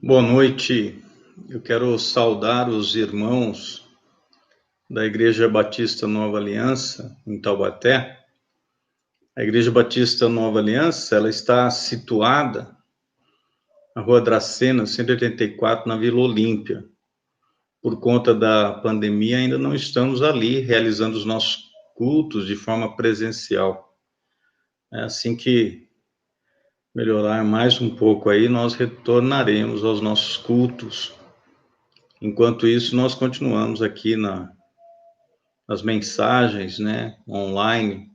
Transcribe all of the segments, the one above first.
Boa noite. Eu quero saudar os irmãos da Igreja Batista Nova Aliança, em Taubaté. A Igreja Batista Nova Aliança, ela está situada na Rua Dracena, 184, na Vila Olímpia. Por conta da pandemia, ainda não estamos ali realizando os nossos cultos de forma presencial. É assim que melhorar mais um pouco aí, nós retornaremos aos nossos cultos. Enquanto isso, nós continuamos aqui nas mensagens, né, online,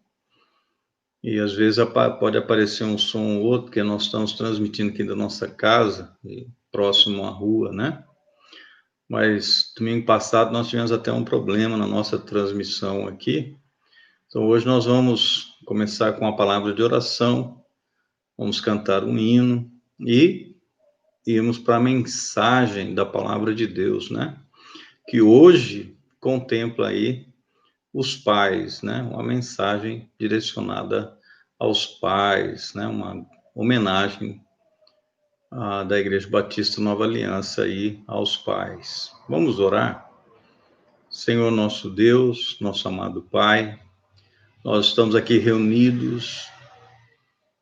e às vezes pode aparecer um som ou outro, que nós estamos transmitindo aqui da nossa casa, próximo à rua, né? Mas domingo passado nós tivemos até um problema na nossa transmissão aqui. Então hoje nós vamos começar com a palavra de oração, vamos cantar um hino e irmos para a mensagem da palavra de Deus, né? Que hoje contempla aí os pais, né? Uma mensagem direcionada aos pais, né? Uma homenagem da Igreja Batista Nova Aliança aí aos pais. Vamos orar? Senhor nosso Deus, nosso amado Pai, nós estamos aqui reunidos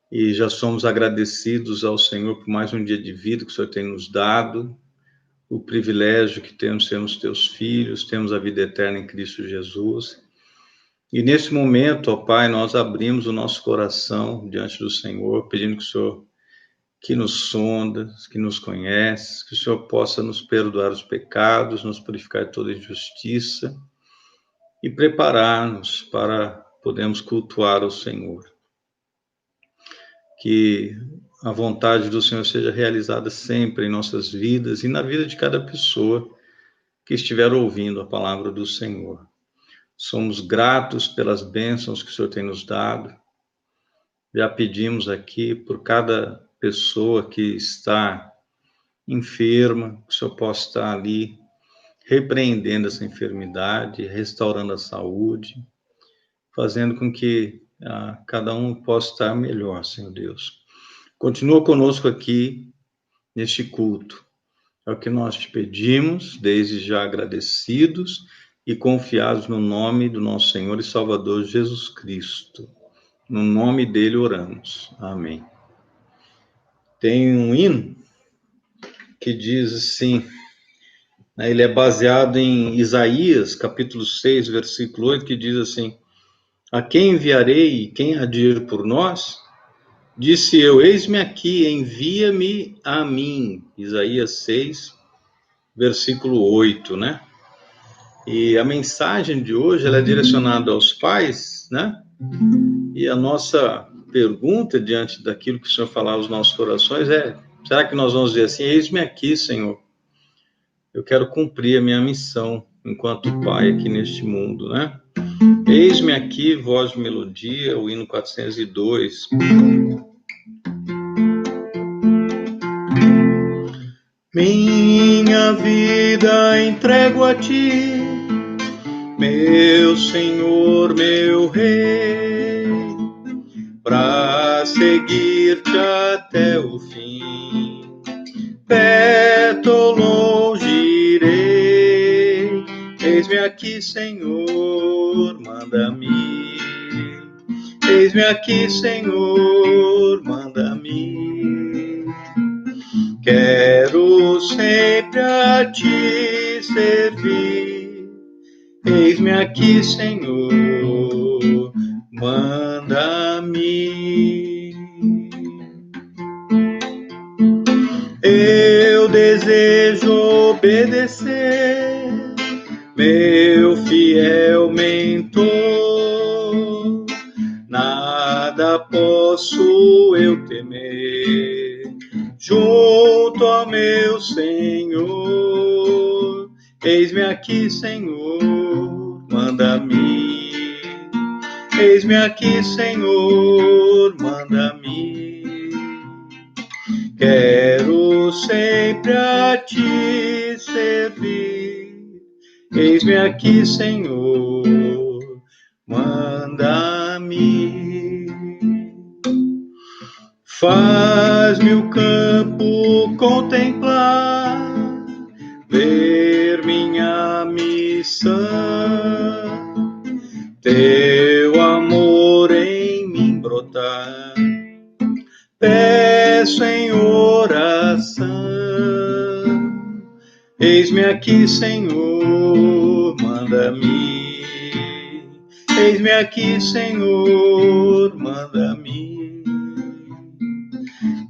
e já somos agradecidos ao Senhor por mais um dia de vida que o Senhor tem nos dado, o privilégio que temos de sermos teus filhos, temos a vida eterna em Cristo Jesus. E nesse momento, ó Pai, nós abrimos o nosso coração diante do Senhor, pedindo que o Senhor que nos sonda, que nos conhece, que o Senhor possa nos perdoar os pecados, nos purificar de toda injustiça e preparar-nos para podermos cultuar o Senhor. Que a vontade do Senhor seja realizada sempre em nossas vidas e na vida de cada pessoa que estiver ouvindo a palavra do Senhor. Somos gratos pelas bênçãos que o Senhor tem nos dado. Já pedimos aqui por cada pessoa que está enferma, que o Senhor possa estar ali repreendendo essa enfermidade, restaurando a saúde, fazendo com que cada um possa estar melhor, Senhor Deus. Continua conosco aqui neste culto. É o que nós te pedimos, desde já agradecidos e confiados no nome do nosso Senhor e Salvador Jesus Cristo. No nome dele oramos. Amém. Tem um hino que diz assim, né, ele é baseado em Isaías, capítulo 6, versículo 8, que diz assim: A quem enviarei e quem há de ir por nós? Disse eu, eis-me aqui, envia-me a mim. Isaías 6, versículo 8, né? E a mensagem de hoje ela é direcionada aos pais, né? E a nossa pergunta diante daquilo que o Senhor falar aos nossos corações é: será que nós vamos dizer assim, eis-me aqui, Senhor? Eu quero cumprir a minha missão enquanto pai aqui neste mundo, né? Eis-me aqui, voz de melodia, o hino 402. Minha vida entrego a ti, meu Senhor, meu Rei, para seguir-te até o fim. Perto ou longe irei, eis-me aqui, Senhor, manda-me. Eis-me aqui, Senhor, manda-me. Quero sempre a ti servir. Eis-me aqui, Senhor, manda-me. Eu desejo obedecer, meu fiel mentor. Nada posso eu temer, junto ao meu Senhor. Eis-me aqui, Senhor, manda-me. Eis-me aqui, Senhor, manda-me. Quero sempre a ti servir. Eis-me aqui, Senhor, manda-me. Faz-me o campo contemplar, ver minha missão, teu amor em mim brotar, peço em oração. Eis-me aqui, Senhor, manda-me. Eis-me aqui, Senhor, manda-me.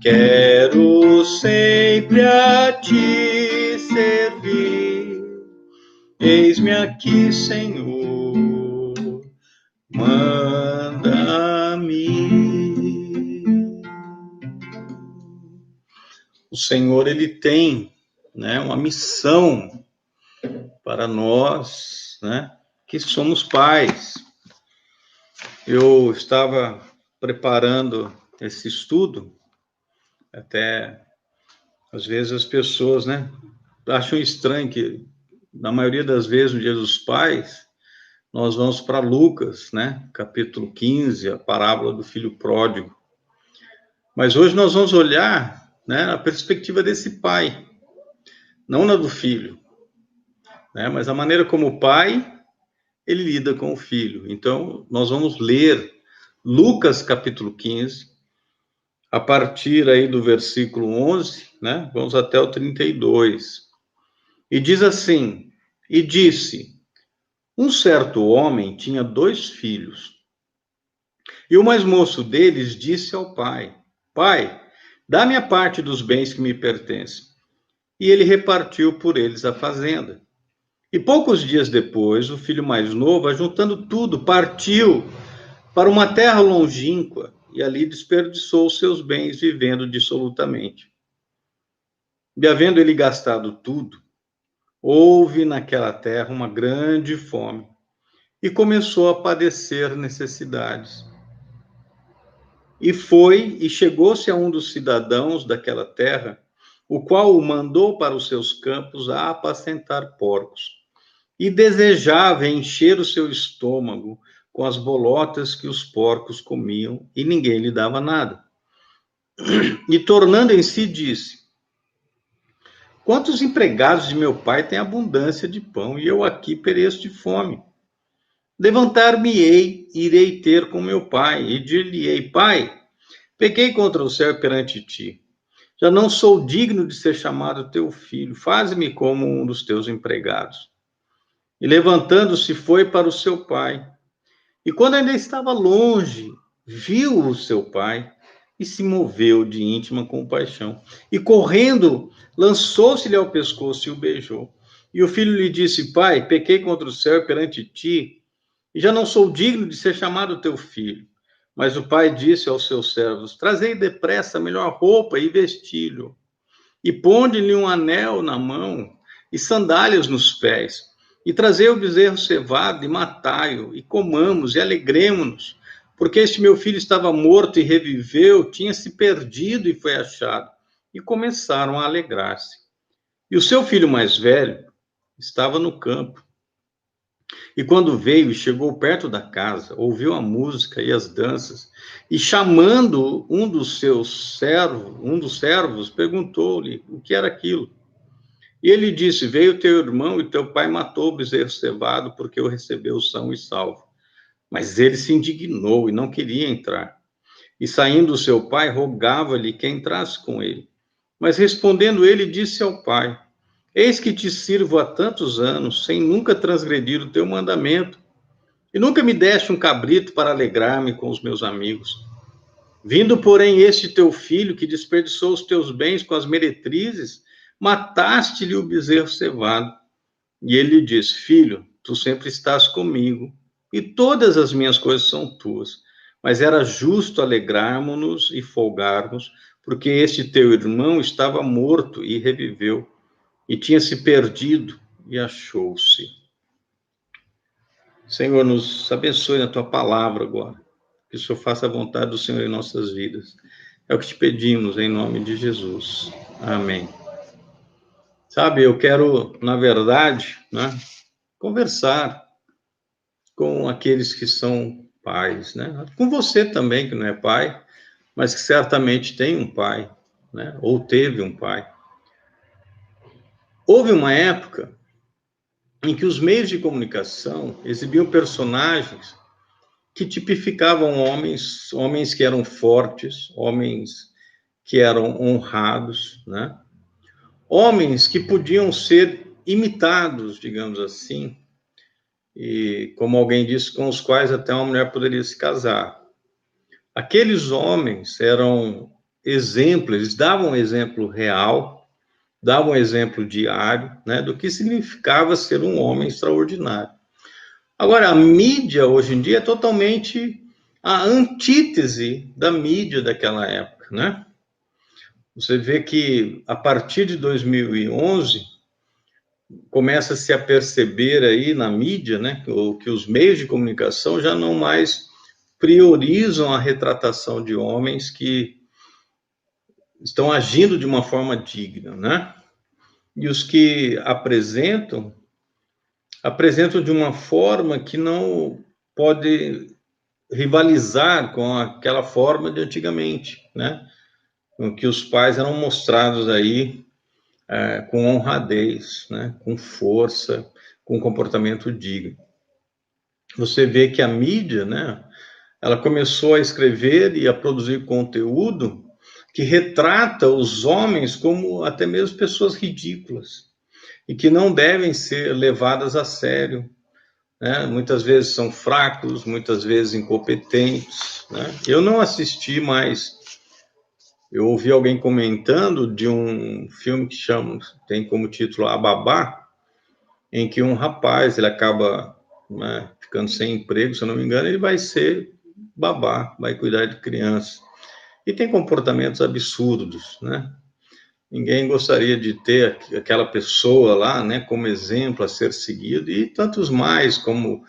Quero sempre a ti servir. Eis-me aqui, Senhor, manda-me. O Senhor, ele tem, né, uma missão para nós, né, que somos pais. Eu estava preparando esse estudo, até às vezes as pessoas, né, acham estranho que na maioria das vezes no Dia dos Pais nós vamos para Lucas, né, capítulo 15, a parábola do filho pródigo. Mas hoje nós vamos olhar, né, na perspectiva desse pai, não na do filho, né, mas a maneira como o pai ele lida com o filho. Então nós vamos ler Lucas capítulo 15, a partir aí do versículo 11, né? Vamos até o 32. E diz assim: E disse: Um certo homem tinha 2 filhos. E o mais moço deles disse ao pai: Pai, dá-me a parte dos bens que me pertencem. E ele repartiu por eles a fazenda. E poucos dias depois, o filho mais novo, ajuntando tudo, partiu para uma terra longínqua e ali desperdiçou os seus bens, vivendo dissolutamente. E havendo ele gastado tudo, houve naquela terra uma grande fome e começou a padecer necessidades. E foi e chegou-se a um dos cidadãos daquela terra, o qual o mandou para os seus campos a apacentar porcos. E desejava encher o seu estômago com as bolotas que os porcos comiam, e ninguém lhe dava nada. E tornando em si, disse: Quantos empregados de meu pai têm abundância de pão, e eu aqui pereço de fome? Levantar-me-ei, irei ter com meu pai, e dir-lhe-ei: Pai, pequei contra o céu perante ti. Já não sou digno de ser chamado teu filho, faze-me como um dos teus empregados. E levantando-se, foi para o seu pai. E quando ainda estava longe, viu o seu pai e se moveu de íntima compaixão. E correndo, lançou-se-lhe ao pescoço e o beijou. E o filho lhe disse: Pai, pequei contra o céu e perante ti, e já não sou digno de ser chamado teu filho. Mas o pai disse aos seus servos: Trazei depressa a melhor roupa e vestilho, e ponde-lhe um anel na mão e sandálias nos pés. E trazei o bezerro cevado e matai-o, e comamos e alegremo-nos, porque este meu filho estava morto e reviveu, tinha se perdido e foi achado. E começaram a alegrar-se. E o seu filho mais velho estava no campo. E quando veio e chegou perto da casa, ouviu a música e as danças, e chamando um dos servos, perguntou-lhe o que era aquilo. E ele disse: Veio teu irmão e teu pai matou o bezerro cevado, porque o recebeu são e salvo. Mas ele se indignou e não queria entrar. E saindo o seu pai, rogava-lhe que entrasse com ele. Mas respondendo ele, disse ao pai: Eis que te sirvo há tantos anos, sem nunca transgredir o teu mandamento, e nunca me deste um cabrito para alegrar-me com os meus amigos. Vindo, porém, este teu filho, que desperdiçou os teus bens com as meretrizes, mataste-lhe o bezerro cevado. E ele lhe disse: Filho, tu sempre estás comigo, e todas as minhas coisas são tuas. Mas era justo alegrarmos-nos e folgarmos, porque este teu irmão estava morto e reviveu, e tinha se perdido e achou-se. Senhor, nos abençoe na tua palavra agora. Que o Senhor faça a vontade do Senhor em nossas vidas. É o que te pedimos em nome de Jesus. Amém. Sabe, eu quero, na verdade, né, conversar com aqueles que são pais, né? Com você também, que não é pai, mas que certamente tem um pai, né? Ou teve um pai. Houve uma época em que os meios de comunicação exibiam personagens que tipificavam homens que eram fortes, homens que eram honrados, né? Homens que podiam ser imitados, digamos assim, e como alguém disse, com os quais até uma mulher poderia se casar. Aqueles homens eram exemplos, eles davam um exemplo real, davam um exemplo diário, né, do que significava ser um homem extraordinário. Agora, a mídia hoje em dia é totalmente a antítese da mídia daquela época, né? Você vê que a partir de 2011 começa-se a perceber aí na mídia, né, que os meios de comunicação já não mais priorizam a retratação de homens que estão agindo de uma forma digna, né? E os que apresentam de uma forma que não pode rivalizar com aquela forma de antigamente, né? Com que os pais eram mostrados aí com honradez, né? Com força, com comportamento digno. Você vê que a mídia, né? Ela começou a escrever e a produzir conteúdo que retrata os homens como até mesmo pessoas ridículas e que não devem ser levadas a sério, né? Muitas vezes são fracos, muitas vezes incompetentes, né? Eu não assisti, mas eu ouvi alguém comentando de um filme que tem como título A Babá, em que um rapaz ele acaba, né, ficando sem emprego, se eu não me engano, ele vai ser babá, vai cuidar de crianças. E tem comportamentos absurdos, né? Ninguém gostaria de ter aquela pessoa lá, né, como exemplo a ser seguido, e tantos mais, como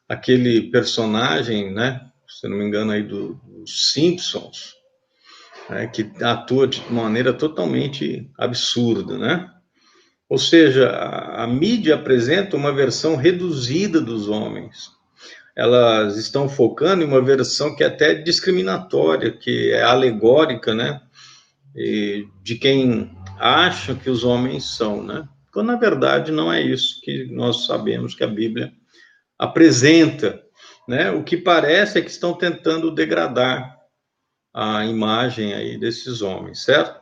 aquele personagem, né, se não me engano, aí dos Simpsons, né, que atua de maneira totalmente absurda, né? Ou seja, a mídia apresenta uma versão reduzida dos homens. Elas estão focando em uma versão que é até discriminatória, que é alegórica, né? De quem acha que os homens são, né? Quando na verdade não é isso que nós sabemos que a Bíblia apresenta, né? O que parece é que estão tentando degradar a imagem aí desses homens, certo?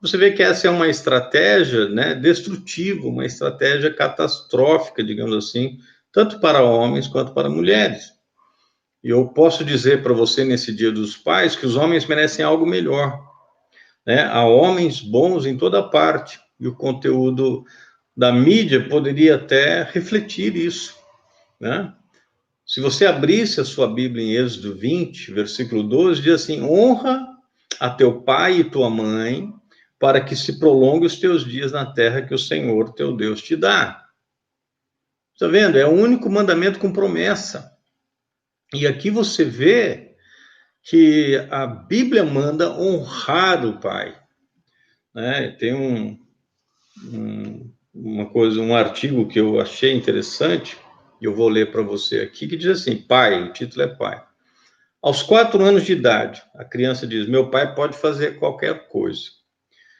Você vê que essa é uma estratégia, né, destrutiva, uma estratégia catastrófica, digamos assim, tanto para homens quanto para mulheres. E eu posso dizer para você nesse Dia dos Pais que os homens merecem algo melhor, né? Há homens bons em toda parte e o conteúdo da mídia poderia até refletir isso, né? Se você abrisse a sua Bíblia em Êxodo 20, versículo 12, diz assim: honra a teu pai e tua mãe, para que se prolongue os teus dias na terra que o Senhor teu Deus te dá. Está vendo? É o único mandamento com promessa. E aqui você vê que a Bíblia manda honrar o pai, né? Tem um artigo que eu achei interessante, e eu vou ler para você aqui, que diz assim: pai, o título é pai. Aos 4 anos de idade, a criança diz: meu pai pode fazer qualquer coisa.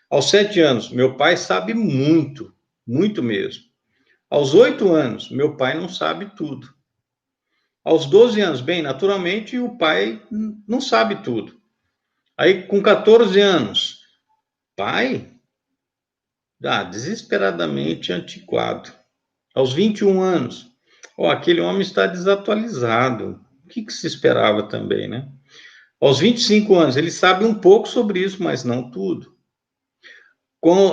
Aos 7 anos, meu pai sabe muito, muito mesmo. Aos 8 anos, meu pai não sabe tudo. Aos 12 anos, bem, naturalmente, o pai não sabe tudo. Aí, com 14 anos, pai, desesperadamente antiquado. Aos 21 anos, aquele homem está desatualizado. O que se esperava também, né? Aos 25 anos, ele sabe um pouco sobre isso, mas não tudo.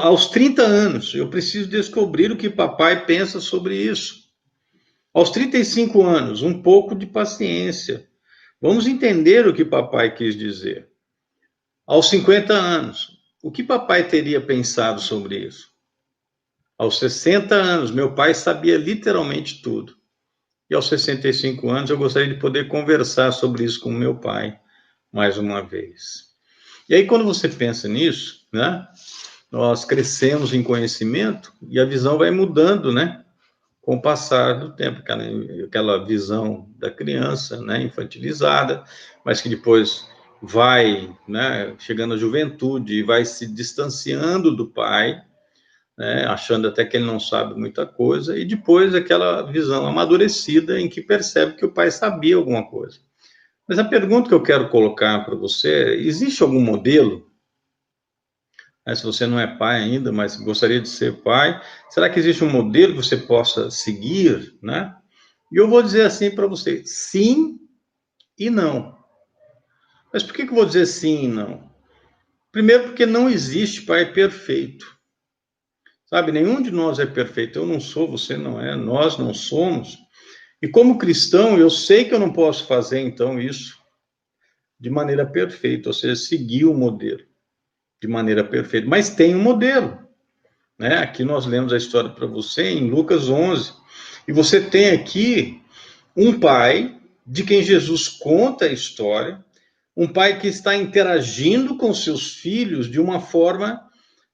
Aos 30 anos, eu preciso descobrir o que papai pensa sobre isso. Aos 35 anos, um pouco de paciência. Vamos entender o que papai quis dizer. Aos 50 anos, o que papai teria pensado sobre isso? Aos 60 anos, meu pai sabia literalmente tudo. E aos 65 anos, eu gostaria de poder conversar sobre isso com meu pai mais uma vez. E aí, quando você pensa nisso, né? Nós crescemos em conhecimento e a visão vai mudando, né? Com o passar do tempo, aquela visão da criança, né? Infantilizada, mas que depois vai, né, chegando à juventude e vai se distanciando do pai, né, achando até que ele não sabe muita coisa, e depois aquela visão amadurecida em que percebe que o pai sabia alguma coisa. Mas a pergunta que eu quero colocar para você é: existe algum modelo? Se você não é pai ainda, mas gostaria de ser pai, será que existe um modelo que você possa seguir, né? E eu vou dizer assim para você: sim e não. Mas por que eu vou dizer sim e não? Primeiro, porque não existe pai perfeito. Sabe, nenhum de nós é perfeito. Eu não sou, você não é, nós não somos. E como cristão, eu sei que eu não posso fazer, então, isso de maneira perfeita, ou seja, seguir o modelo de maneira perfeita. Mas tem um modelo, né? Aqui nós lemos a história para você em Lucas 11. E você tem aqui um pai de quem Jesus conta a história, um pai que está interagindo com seus filhos de uma forma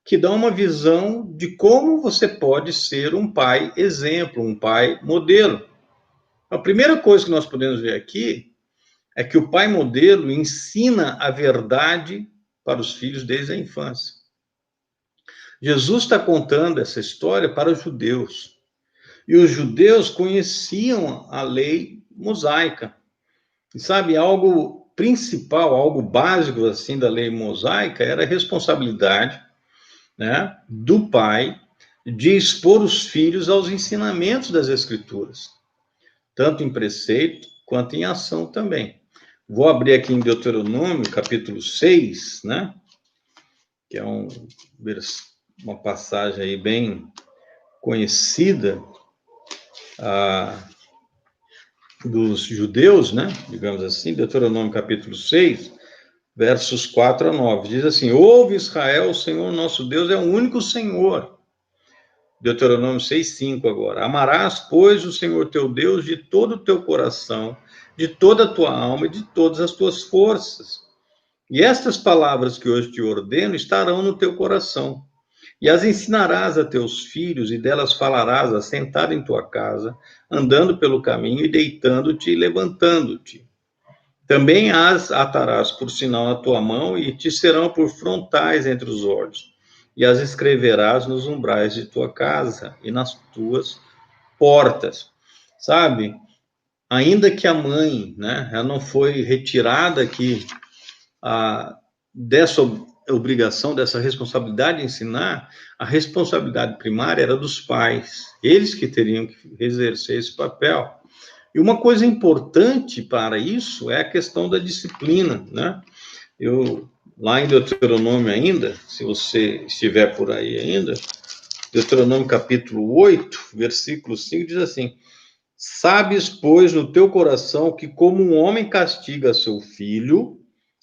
que dá uma visão de como você pode ser um pai exemplo, um pai modelo. A primeira coisa que nós podemos ver aqui é que o pai modelo ensina a verdade para os filhos desde a infância. Jesus está contando essa história para os judeus. E os judeus conheciam a lei mosaica. E sabe, algo principal, algo básico assim da lei mosaica era a responsabilidade, né, do pai de expor os filhos aos ensinamentos das escrituras, tanto em preceito quanto em ação também. Vou abrir aqui em Deuteronômio, capítulo 6, né, que é uma passagem aí bem conhecida dos judeus, né, digamos assim, Deuteronômio capítulo 6, versos 4 a 9. Diz assim: ouve Israel, o Senhor nosso Deus é o único Senhor. Deuteronômio 6:5 agora. Amarás, pois, o Senhor teu Deus de todo o teu coração, de toda a tua alma e de todas as tuas forças. E estas palavras que hoje te ordeno estarão no teu coração. E as ensinarás a teus filhos, e delas falarás assentado em tua casa, andando pelo caminho e deitando-te e levantando-te. Também as atarás por sinal na tua mão e te serão por frontais entre os olhos. E as escreverás nos umbrais de tua casa e nas tuas portas. Sabe? Ainda que a mãe, né, ela não foi retirada aqui dessa obrigação, dessa responsabilidade de ensinar, a responsabilidade primária era dos pais. Eles que teriam que exercer esse papel. E uma coisa importante para isso é a questão da disciplina, né? Lá em Deuteronômio ainda, se você estiver por aí ainda, Deuteronômio capítulo 8, versículo 5, diz assim: sabes, pois, no teu coração que como um homem castiga seu filho,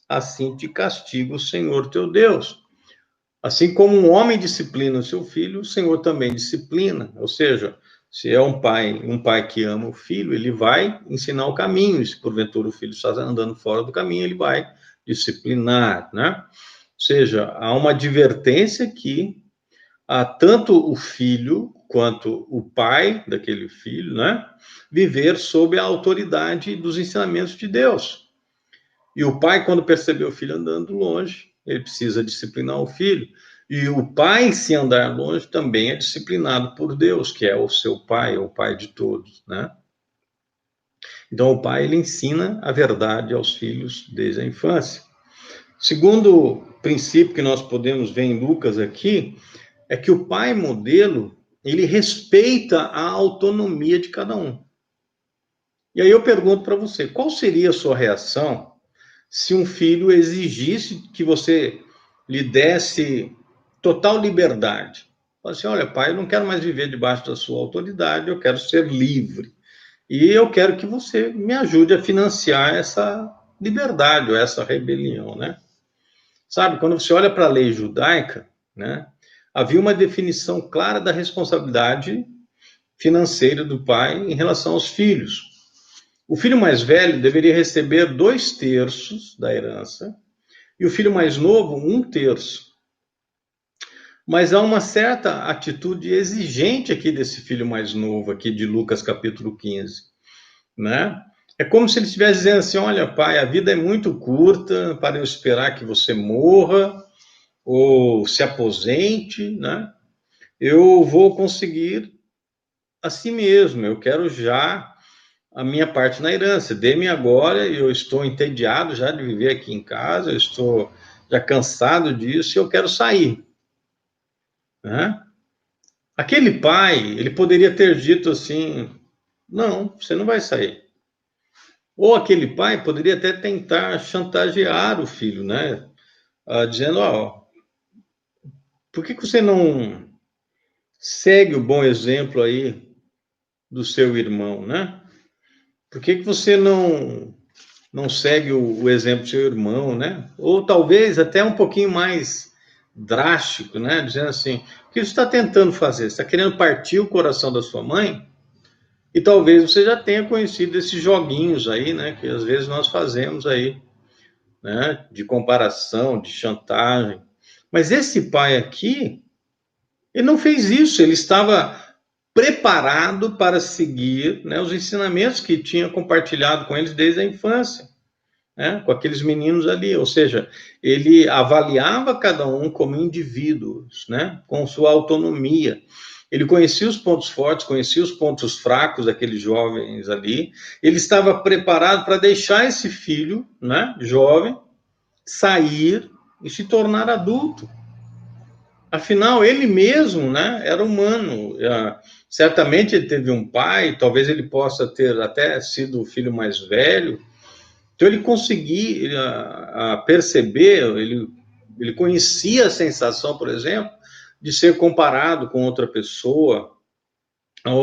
assim te castiga o Senhor teu Deus. Assim como um homem disciplina o seu filho, o Senhor também disciplina. Ou seja, se é um pai que ama o filho, ele vai ensinar o caminho. Se porventura o filho está andando fora do caminho, ele vai disciplinar, né? Ou seja, há uma advertência que tanto o filho quanto o pai daquele filho, né, viver sob a autoridade dos ensinamentos de Deus. E o pai, quando percebeu o filho andando longe, ele precisa disciplinar o filho. E o pai, se andar longe, também é disciplinado por Deus, que é o seu pai, é o pai de todos, né? Então, o pai, ele ensina a verdade aos filhos desde a infância. Segundo princípio que nós podemos ver em Lucas aqui, é que o pai modelo, ele respeita a autonomia de cada um. E aí eu pergunto para você, qual seria a sua reação se um filho exigisse que você lhe desse total liberdade? Fala assim, olha, pai, eu não quero mais viver debaixo da sua autoridade, eu quero ser livre. E eu quero que você me ajude a financiar essa liberdade ou essa rebelião, né? Sabe, quando você olha para a lei judaica, né, havia uma definição clara da responsabilidade financeira do pai em relação aos filhos. O filho mais velho deveria receber 2/3 da herança e o filho mais novo 1/3. Mas há uma certa atitude exigente aqui desse filho mais novo, aqui de Lucas capítulo 15, né? É como se ele estivesse dizendo assim: olha, pai, a vida é muito curta para eu esperar que você morra ou se aposente, né? Eu vou conseguir a si mesmo, eu quero já a minha parte na herança. Dê-me agora, eu estou entediado já de viver aqui em casa, eu estou já cansado disso e eu quero sair, né? Aquele pai, ele poderia ter dito assim: não, você não vai sair. Ou aquele pai poderia até tentar chantagear o filho, né? Dizendo: ó, por que você não segue o bom exemplo aí do seu irmão, né? Por que você não segue o exemplo do seu irmão, né? Ou talvez até um pouquinho mais drástico, né? Dizendo assim: o que você está tentando fazer? Você está querendo partir o coração da sua mãe? E talvez você já tenha conhecido esses joguinhos aí, né? Que às vezes nós fazemos aí, né? De comparação, de chantagem. Mas esse pai aqui, ele não fez isso. Ele estava preparado para seguir, né, os ensinamentos que tinha compartilhado com eles desde a infância, né, com aqueles meninos ali. Ou seja, ele avaliava cada um como indivíduos, né, com sua autonomia. Ele conhecia os pontos fortes, conhecia os pontos fracos daqueles jovens ali. Ele estava preparado para deixar esse filho, né, jovem, sair e se tornar adulto. Afinal, ele mesmo, né, era humano. Certamente ele teve um pai, talvez ele possa ter até sido o filho mais velho. Então ele conseguia perceber, ele conhecia a sensação, por exemplo, de ser comparado com outra pessoa.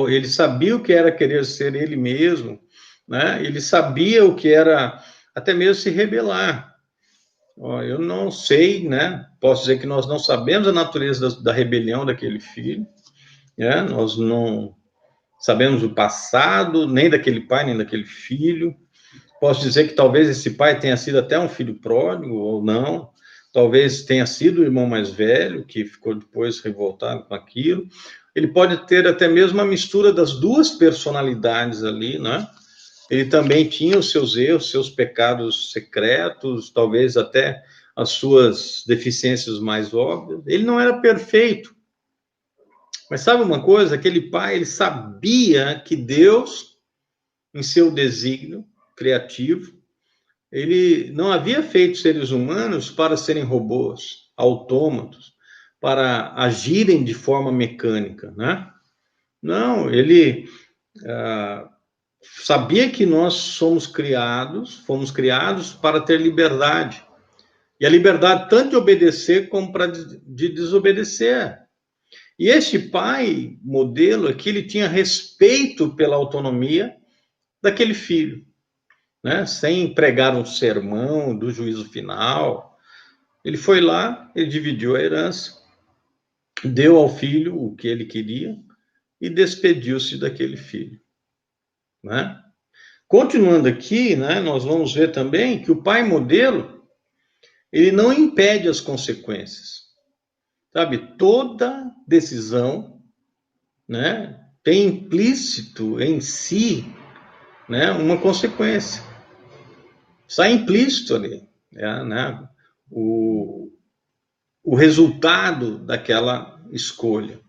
Ele sabia o que era querer ser ele mesmo, né? Ele sabia o que era até mesmo se rebelar. Eu não sei, né? Posso dizer que nós não sabemos a natureza da rebelião daquele filho, né? Nós não sabemos o passado, nem daquele pai, nem daquele filho. Posso dizer que talvez esse pai tenha sido até um filho pródigo, ou não. Talvez tenha sido o irmão mais velho, que ficou depois revoltado com aquilo. Ele pode ter até mesmo uma mistura das duas personalidades ali, né? Ele também tinha os seus erros, seus pecados secretos, talvez até as suas deficiências mais óbvias. Ele não era perfeito. Mas sabe uma coisa? Aquele pai, ele sabia que Deus, em seu desígnio criativo, ele não havia feito seres humanos para serem robôs, autômatos, para agirem de forma mecânica, né? Não, ele sabia que nós fomos criados para ter liberdade. E a liberdade tanto de obedecer como para de desobedecer. E este pai modelo aqui, ele tinha respeito pela autonomia daquele filho, né? Sem pregar um sermão do juízo final. Ele foi lá, ele dividiu a herança, deu ao filho o que ele queria e despediu-se daquele filho, né? Continuando aqui, né, nós vamos ver também que o pai modelo, ele não impede as consequências. Sabe, toda decisão, né, tem implícito em si, né, uma consequência. Está implícito ali, né, o resultado daquela escolha.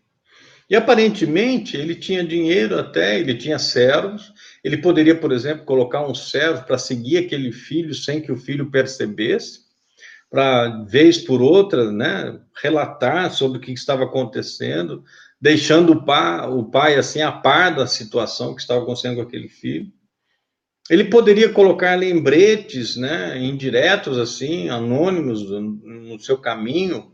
E aparentemente ele tinha dinheiro até, ele tinha servos, ele poderia, por exemplo, colocar um servo para seguir aquele filho sem que o filho percebesse, para, vez por outra, né, relatar sobre o que estava acontecendo, deixando o pai assim a par da situação que estava acontecendo com aquele filho. Ele poderia colocar lembretes, né, indiretos assim, anônimos no seu caminho,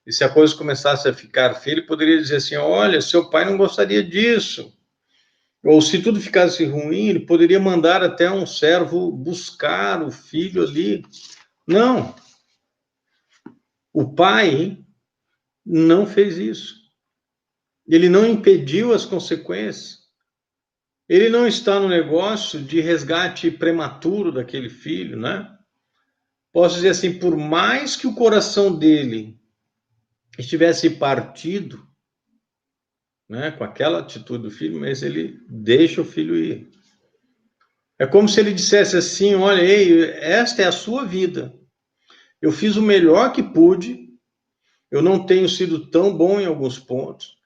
e se a coisa começasse a ficar feia, ele poderia dizer assim: olha, seu pai não gostaria disso. Ou se tudo ficasse ruim, ele poderia mandar até um servo buscar o filho ali. Não, o pai não fez isso. Ele não impediu as consequências. Ele não está no negócio de resgate prematuro daquele filho, né? Posso dizer assim, por mais que o coração dele estivesse partido, né, com aquela atitude do filho, mas ele deixa o filho ir. É como se ele dissesse assim: olha, ei, esta é a sua vida. Eu fiz o melhor que pude. Eu não tenho sido tão bom em alguns pontos.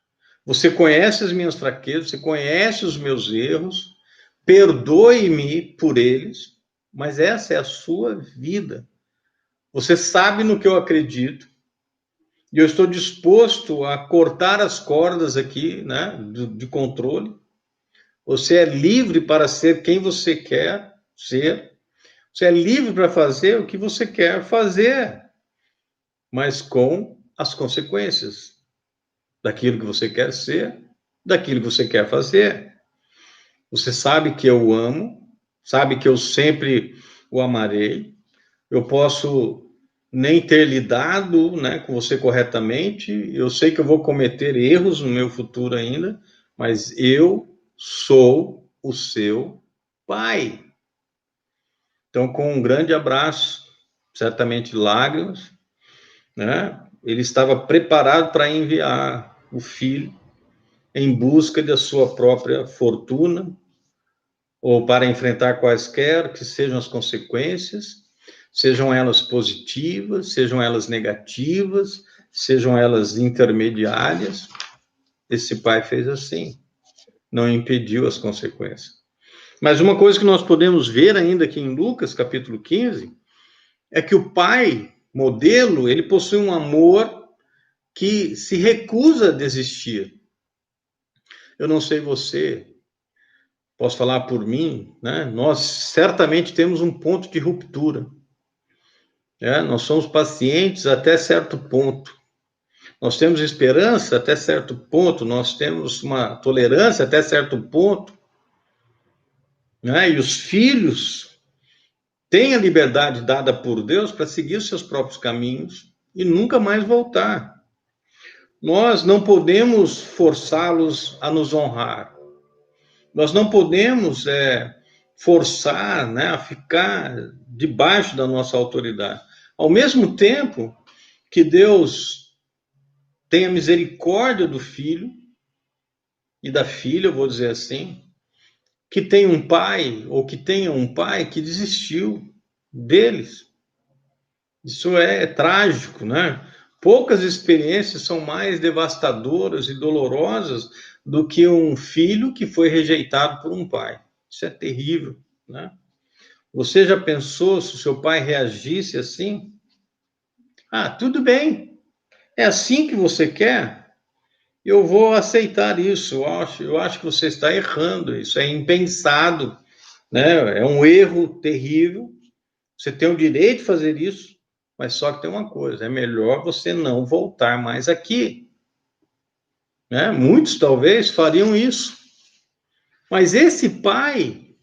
Você conhece as minhas fraquezas, você conhece os meus erros. Perdoe-me por eles, mas essa é a sua vida. Você sabe no que eu acredito. E eu estou disposto a cortar as cordas aqui, né, de controle. Você é livre para ser quem você quer ser. Você é livre para fazer o que você quer fazer, mas com as consequências daquilo que você quer ser, daquilo que você quer fazer. Você sabe que eu o amo, sabe que eu sempre o amarei. Eu posso nem ter lidado, né, com você corretamente. Eu sei que eu vou cometer erros no meu futuro ainda, mas eu sou o seu pai. Então, com um grande abraço, certamente lágrimas, né? Ele estava preparado para enviar o filho em busca da sua própria fortuna, ou para enfrentar quaisquer que sejam as consequências, sejam elas positivas, sejam elas negativas, sejam elas intermediárias. Esse pai fez assim, não impediu as consequências. Mas uma coisa que nós podemos ver ainda aqui em Lucas, capítulo 15, é que o pai modelo, ele possui um amor que se recusa a desistir. Eu não sei você, posso falar por mim, né? Nós certamente temos um ponto de ruptura. Nós somos pacientes até certo ponto. Nós temos esperança até certo ponto. Nós temos uma tolerância até certo ponto. Né? E os filhos têm a liberdade dada por Deus para seguir os seus próprios caminhos e nunca mais voltar. Nós não podemos forçá-los a nos honrar. Nós não podemos forçar, né, a ficar debaixo da nossa autoridade. Ao mesmo tempo que Deus tem a misericórdia do filho e da filha, eu vou dizer assim, que tem um pai, ou que tenha um pai que desistiu deles. Isso é trágico, né? Poucas experiências são mais devastadoras e dolorosas do que um filho que foi rejeitado por um pai. Isso é terrível, né? Você já pensou se o seu pai reagisse assim? Ah, tudo bem. É assim que você quer? Eu vou aceitar isso. Eu acho que você está errando. Isso é impensado, né? É um erro terrível. Você tem o direito de fazer isso, mas só que tem uma coisa: é melhor você não voltar mais aqui, né? Muitos talvez fariam isso, mas esse pai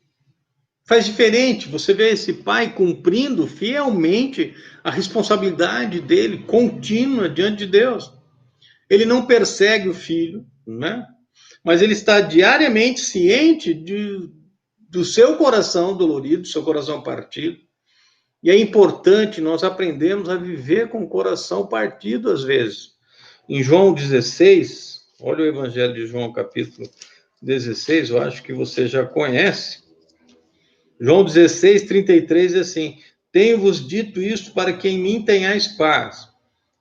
faz diferente. Você vê esse pai cumprindo fielmente a responsabilidade dele contínua diante de Deus. Ele não persegue o filho, né? Mas ele está diariamente ciente do seu coração dolorido, do seu coração partido. E é importante nós aprendermos a viver com o coração partido às vezes. Em João 16, olha o Evangelho de João, capítulo 16, eu acho que você já conhece. João 16, 33 é assim: tenho-vos dito isto para que em mim tenhais paz.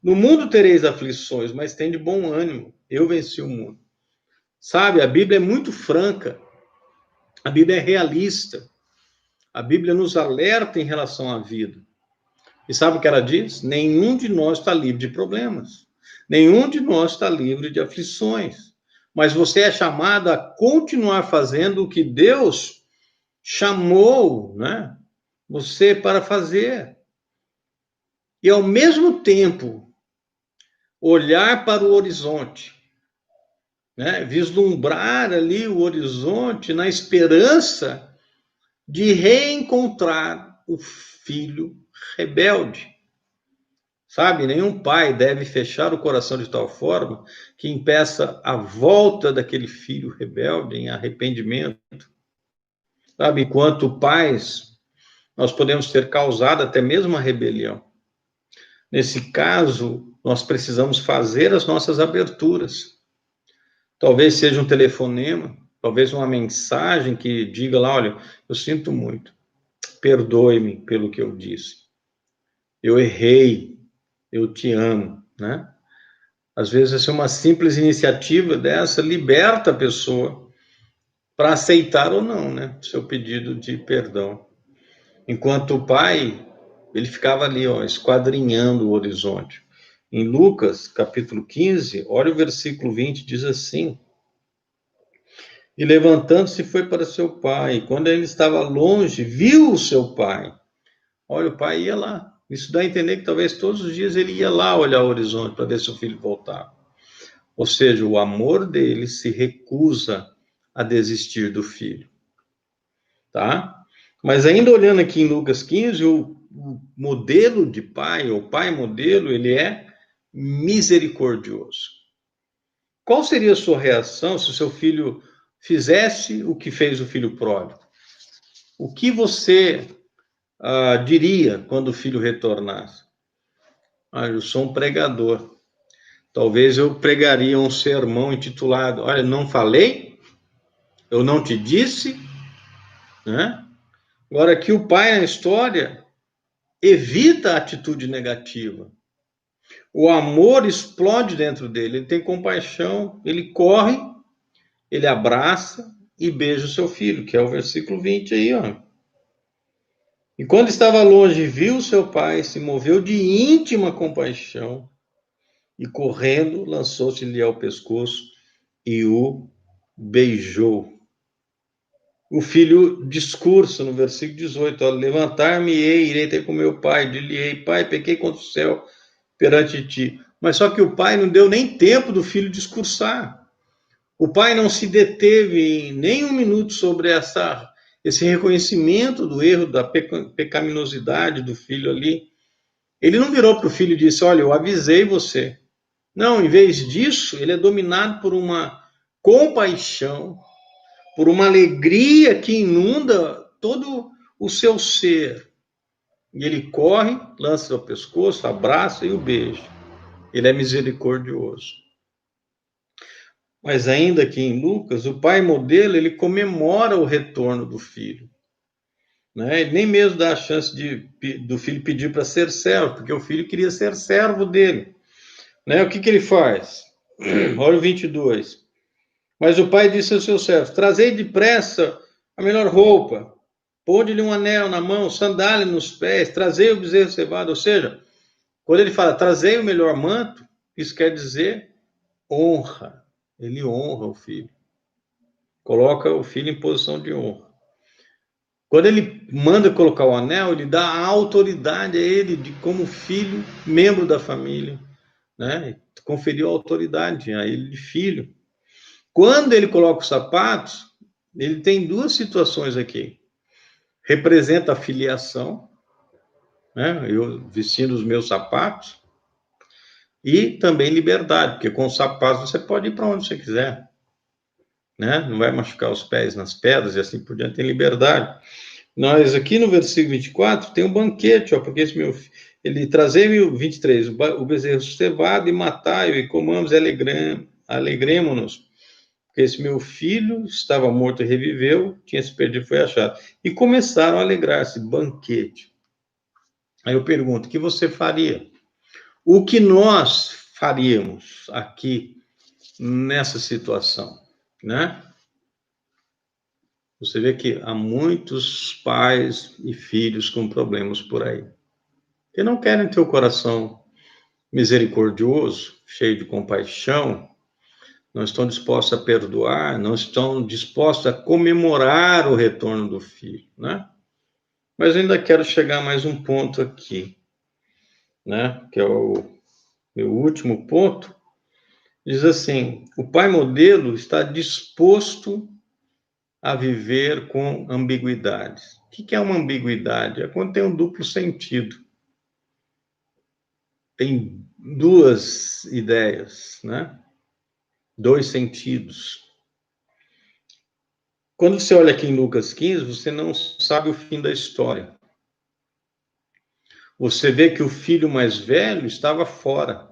No mundo tereis aflições, mas tende bom ânimo. Eu venci o mundo. Sabe, a Bíblia é muito franca. A Bíblia é realista. A Bíblia nos alerta em relação à vida. E sabe o que ela diz? Nenhum de nós está livre de problemas. Nenhum de nós está livre de aflições. Mas você é chamado a continuar fazendo o que Deus chamou, né, você para fazer. E, ao mesmo tempo, olhar para o horizonte, né, vislumbrar ali o horizonte na esperança de reencontrar o filho rebelde. Sabe, nenhum pai deve fechar o coração de tal forma que impeça a volta daquele filho rebelde em arrependimento. Sabe, enquanto pais, nós podemos ter causado até mesmo uma rebelião. Nesse caso, nós precisamos fazer as nossas aberturas. Talvez seja um telefonema, talvez uma mensagem que diga lá, olha, eu sinto muito, perdoe-me pelo que eu disse, eu errei, eu te amo, né? Às vezes, uma simples iniciativa dessa liberta a pessoa para aceitar ou não, né, seu pedido de perdão. Enquanto o pai, ele ficava ali, ó, esquadrinhando o horizonte. Em Lucas, capítulo 15, olha o versículo 20, diz assim: e levantando-se foi para seu pai. Quando ele estava longe, viu o seu pai. Olha, o pai ia lá. Isso dá a entender que talvez todos os dias ele ia lá olhar o horizonte para ver se o filho voltava. Ou seja, o amor dele se recusa a desistir do filho. Tá? Mas ainda olhando aqui em Lucas 15, o modelo de pai, o pai modelo, ele é misericordioso. Qual seria a sua reação se o seu filho fizesse o que fez o filho pródigo? O que você diria quando o filho retornasse? Eu sou um pregador. Talvez eu pregaria um sermão intitulado, olha, não falei? Eu não te disse? Né? Agora, aqui o pai na história evita a atitude negativa. O amor explode dentro dele, ele tem compaixão, ele corre, ele abraça e beija o seu filho, que é o versículo 20 aí, ó. E quando estava longe, viu seu pai, se moveu de íntima compaixão e correndo, lançou-se-lhe ao pescoço e o beijou. O filho discursa no versículo 18, levantar-me-ei, irei ter com meu pai, dir-lhe-ei, pai, pequei contra o céu perante ti. Mas só que o pai não deu nem tempo do filho discursar. O pai não se deteve em nem um minuto sobre esse reconhecimento do erro, da pecaminosidade do filho ali. Ele não virou para o filho e disse, olha, eu avisei você. Não, em vez disso, ele é dominado por uma compaixão, por uma alegria que inunda todo o seu ser. E ele corre, lança o pescoço, abraça e o beija. Ele é misericordioso. Mas ainda aqui em Lucas, o pai modelo, ele comemora o retorno do filho. Né? Ele nem mesmo dá a chance do filho pedir para ser servo, porque o filho queria ser servo dele. Né? O que ele faz? Olha o 22. Mas o pai disse aos seus servos, trazei depressa a melhor roupa, pôde-lhe um anel na mão, sandália nos pés, trazei o bezerro cevado. Ou seja, quando ele fala, trazei o melhor manto, isso quer dizer honra. Ele honra o filho. Coloca o filho em posição de honra. Quando ele manda colocar o anel, ele dá a autoridade a ele de como filho, membro da família. Né? Conferiu a autoridade a ele de filho. Quando ele coloca os sapatos, ele tem duas situações aqui. Representa a filiação, né? Eu vestindo os meus sapatos, e também liberdade, porque com os sapatos você pode ir para onde você quiser. Né? Não vai machucar os pés nas pedras e assim por diante, tem liberdade. Nós aqui no versículo 24 tem um banquete, ó, porque esse meu ele trazei-me o 23, o bezerro cevado e matai-o e comamos e alegremos-nos, porque esse meu filho estava morto e reviveu, tinha se perdido e foi achado. E começaram a alegrar-se, banquete. Aí eu pergunto, o que você faria? O que nós faríamos aqui nessa situação, né? Você vê que há muitos pais e filhos com problemas por aí, que não querem ter o coração misericordioso, cheio de compaixão, não estão dispostos a perdoar, não estão dispostos a comemorar o retorno do filho, né? Mas eu ainda quero chegar a mais um ponto aqui, né? Que é o meu último ponto. Diz assim, o pai modelo está disposto a viver com ambiguidades. O que é uma ambiguidade? É quando tem um duplo sentido. Tem duas ideias, né? Dois sentidos. Quando você olha aqui em Lucas 15, você não sabe o fim da história. Você vê que o filho mais velho estava fora.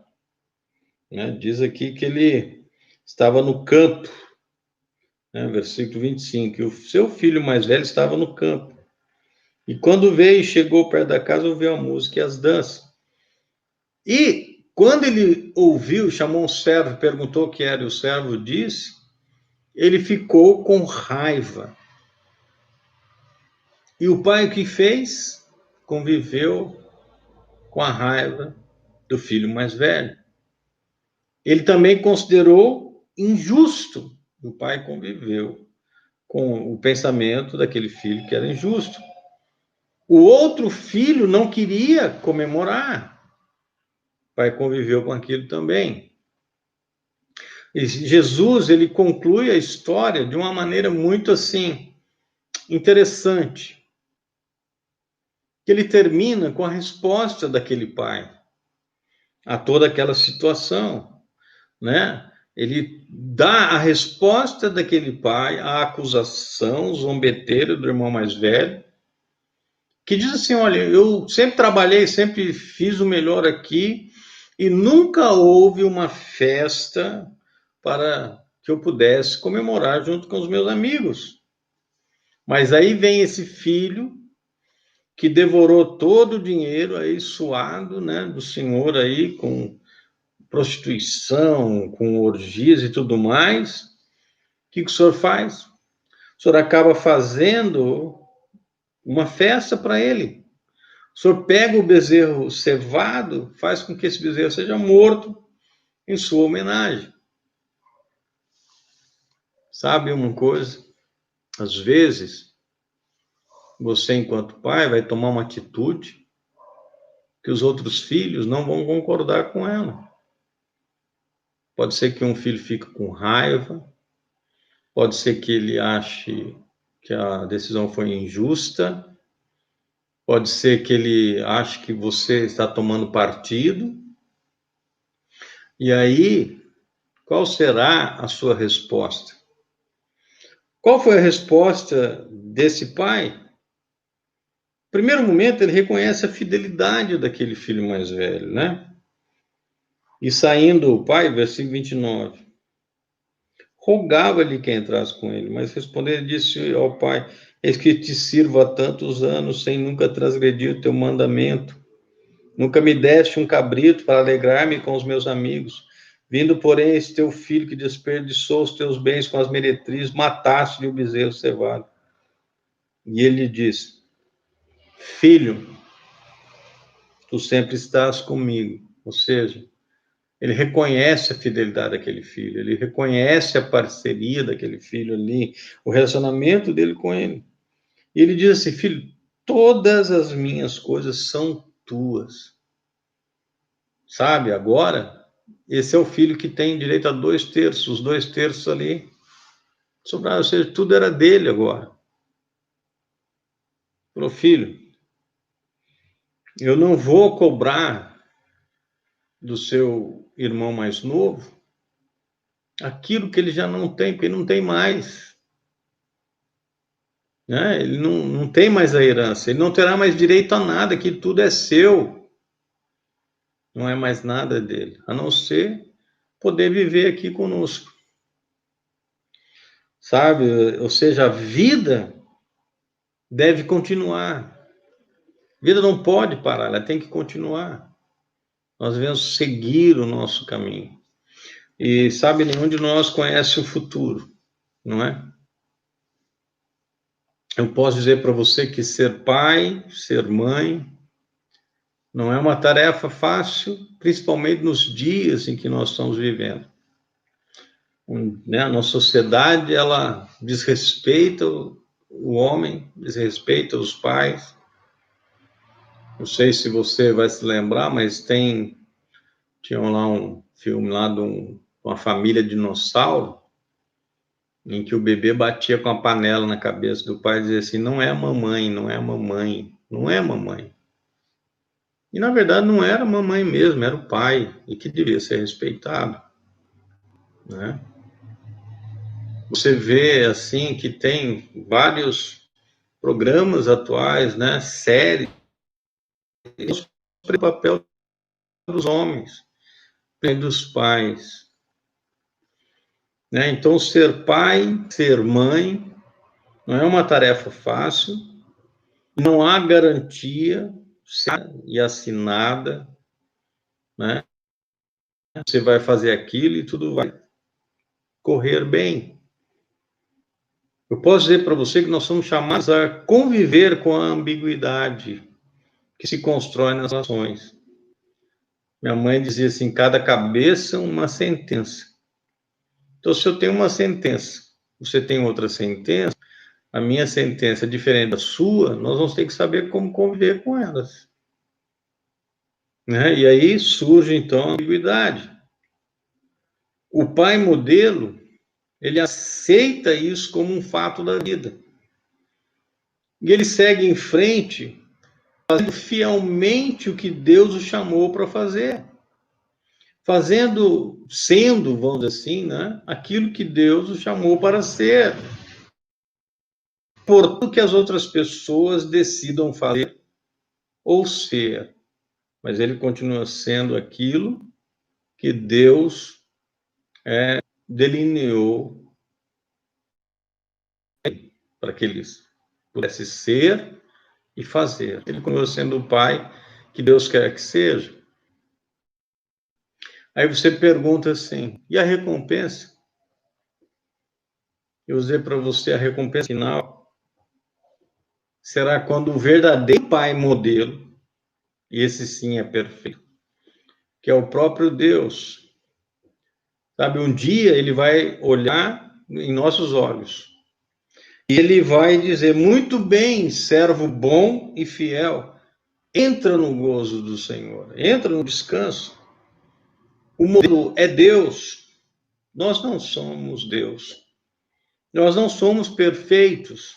Né? Diz aqui que ele estava no campo, né? Versículo 25. E o seu filho mais velho estava no campo. E quando veio e chegou perto da casa, ouviu a música e as danças. E quando ele ouviu, chamou um servo, perguntou o que era, e o servo disse, ele ficou com raiva. E o pai o que fez? Conviveu com a raiva do filho mais velho. Ele também considerou injusto. O pai conviveu com o pensamento daquele filho que era injusto. O outro filho não queria comemorar. O pai conviveu com aquilo também. E Jesus, ele conclui a história de uma maneira muito assim interessante. Ele termina com a resposta daquele pai a toda aquela situação, né? Ele dá a resposta daquele pai à acusação zombeteira do irmão mais velho, que diz assim: olha, eu sempre trabalhei, sempre fiz o melhor aqui, e nunca houve uma festa para que eu pudesse comemorar junto com os meus amigos. Mas aí vem esse filho que devorou todo o dinheiro aí suado, né, do senhor aí com prostituição, com orgias e tudo mais. O que o senhor faz? O senhor acaba fazendo uma festa para ele. O senhor pega o bezerro cevado, faz com que esse bezerro seja morto em sua homenagem. Sabe uma coisa? Às vezes, você, enquanto pai, vai tomar uma atitude que os outros filhos não vão concordar com ela. Pode ser que um filho fique com raiva, pode ser que ele ache que a decisão foi injusta, pode ser que ele ache que você está tomando partido. E aí, qual será a sua resposta? Qual foi a resposta desse pai? No primeiro momento, ele reconhece a fidelidade daquele filho mais velho, né? E saindo o pai, versículo 29, rogava-lhe que entrasse com ele, mas respondendo, disse ao pai: eis que te sirvo há tantos anos, sem nunca transgredir o teu mandamento. Nunca me deste um cabrito para alegrar-me com os meus amigos. Vindo, porém, esse teu filho que desperdiçou os teus bens com as meretrizes, mataste-lhe o bezerro cevado. E ele lhe disse: filho, tu sempre estás comigo. Ou seja, ele reconhece a fidelidade daquele filho, ele reconhece a parceria daquele filho ali, o relacionamento dele com ele. E ele diz assim: filho, todas as minhas coisas são tuas. Sabe, agora, esse é o filho que tem direito a 2/3, os 2/3 ali sobraram, ou seja, tudo era dele agora. Falou: filho, eu não vou cobrar do seu irmão mais novo aquilo que ele já não tem, porque ele não tem mais. Né? Ele não tem mais a herança, ele não terá mais direito a nada, que tudo é seu. Não é mais nada dele, a não ser poder viver aqui conosco. Sabe? Ou seja, a vida deve continuar. A vida não pode parar, ela tem que continuar. Nós devemos seguir o nosso caminho. E sabe, nenhum de nós conhece o futuro, não é? Eu posso dizer para você que ser pai, ser mãe, não é uma tarefa fácil, principalmente nos dias em que nós estamos vivendo. Né? A nossa sociedade, ela desrespeita o homem, desrespeita os pais. Não sei se você vai se lembrar, mas tinha lá um filme lá de uma família dinossauro, em que o bebê batia com a panela na cabeça do pai e dizia assim: não é a mamãe, não é a mamãe, não é a mamãe. E na verdade não era a mamãe mesmo, era o pai, e que devia ser respeitado, né? Você vê assim que tem vários programas atuais, né, séries, sobre o papel dos homens, dos pais. né? Então, ser pai, ser mãe, não é uma tarefa fácil, não há garantia e assinada, né? Você vai fazer aquilo e tudo vai correr bem. Eu posso dizer para você que nós somos chamados a conviver com a ambiguidade que se constrói nas relações. Minha mãe dizia assim, cada cabeça uma sentença. Então, se eu tenho uma sentença, você tem outra sentença, a minha sentença é diferente da sua, nós vamos ter que saber como conviver com elas. Né? E aí surge, então, a ambiguidade. O pai modelo, ele aceita isso como um fato da vida. E ele segue em frente, fazendo fielmente o que Deus o chamou para fazer. Sendo, vamos dizer assim, né, aquilo que Deus o chamou para ser. Portanto, que as outras pessoas decidam fazer ou ser. Mas ele continua sendo aquilo que Deus delineou para que eles pudessem ser e fazer. Ele continua sendo o pai que Deus quer que seja. Aí você pergunta assim, e a recompensa? Eu usei para você a recompensa final. Será quando o verdadeiro pai modelo, e esse sim é perfeito, que é o próprio Deus, sabe, um dia ele vai olhar em nossos olhos e ele vai dizer, muito bem, servo bom e fiel, entra no gozo do Senhor, entra no descanso. O modelo é Deus, nós não somos Deus, nós não somos perfeitos.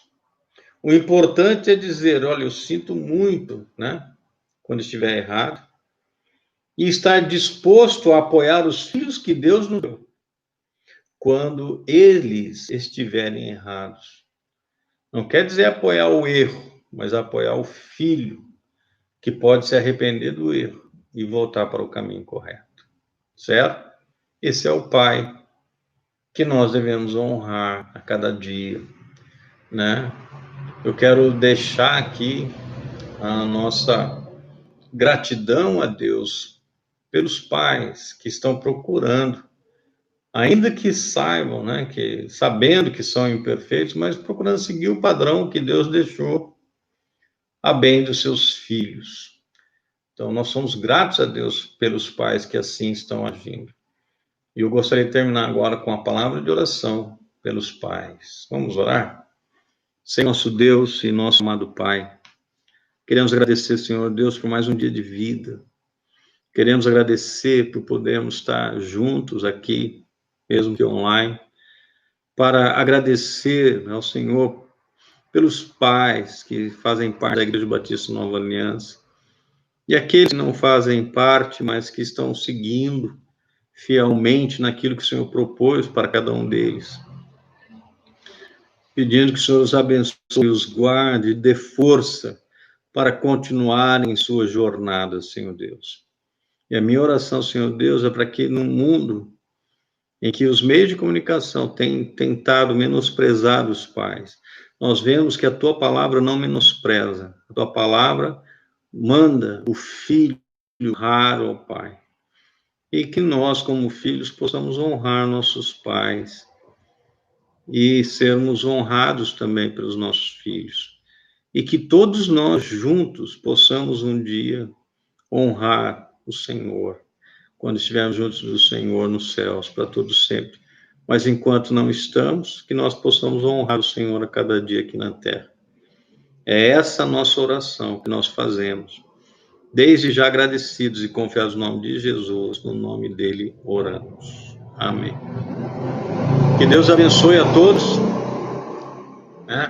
O importante é dizer, olha, eu sinto muito, né, quando estiver errado, e estar disposto a apoiar os filhos que Deus nos deu, quando eles estiverem errados. Não quer dizer apoiar o erro, mas apoiar o filho, que pode se arrepender do erro e voltar para o caminho correto. Certo? Esse é o pai que nós devemos honrar a cada dia, né? Eu quero deixar aqui a nossa gratidão a Deus pelos pais que estão procurando, ainda que saibam, né, que sabendo que são imperfeitos, mas procurando seguir o padrão que Deus deixou a bem dos seus filhos. Então, nós somos gratos a Deus pelos pais que assim estão agindo. E eu gostaria de terminar agora com a palavra de oração pelos pais. Vamos orar? Senhor nosso Deus e nosso amado Pai, queremos agradecer, Senhor Deus, por mais um dia de vida. Queremos agradecer por podermos estar juntos aqui, mesmo que online, para agradecer ao Senhor pelos pais que fazem parte da Igreja Batista Nova Aliança e aqueles que não fazem parte, mas que estão seguindo fielmente naquilo que o Senhor propôs para cada um deles. Pedindo que o Senhor os abençoe, os guarde, dê força para continuarem em sua jornada, Senhor Deus. E a minha oração, Senhor Deus, é para que no mundo em que os meios de comunicação têm tentado menosprezar os pais, nós vemos que a tua palavra não menospreza, a tua palavra manda o filho honrar ao pai. E que nós, como filhos, possamos honrar nossos pais e sermos honrados também pelos nossos filhos. E que todos nós juntos possamos um dia honrar o Senhor, quando estivermos juntos do Senhor nos céus, para todos sempre. Mas enquanto não estamos, que nós possamos honrar o Senhor a cada dia aqui na terra. É essa a nossa oração que nós fazemos. Desde já agradecidos e confiados no nome de Jesus, no nome dele oramos. Amém. Que Deus abençoe a todos.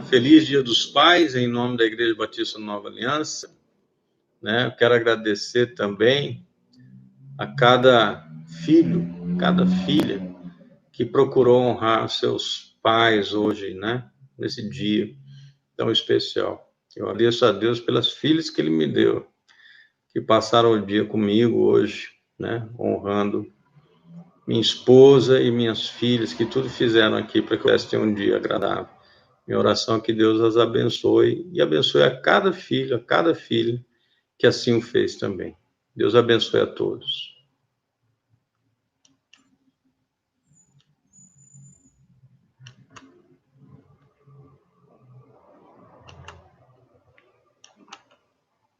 Feliz Dia dos Pais, em nome da Igreja Batista Nova Aliança. Eu quero agradecer também a cada filho, cada filha que procurou honrar seus pais hoje, nesse dia tão especial. Eu agradeço a Deus pelas filhas que Ele me deu, que passaram o dia comigo hoje, honrando minha esposa e minhas filhas, que tudo fizeram aqui para que eu pudesse ter um dia agradável. Minha oração é que Deus as abençoe e abençoe a cada filho, a cada filha que assim o fez também. Deus abençoe a todos.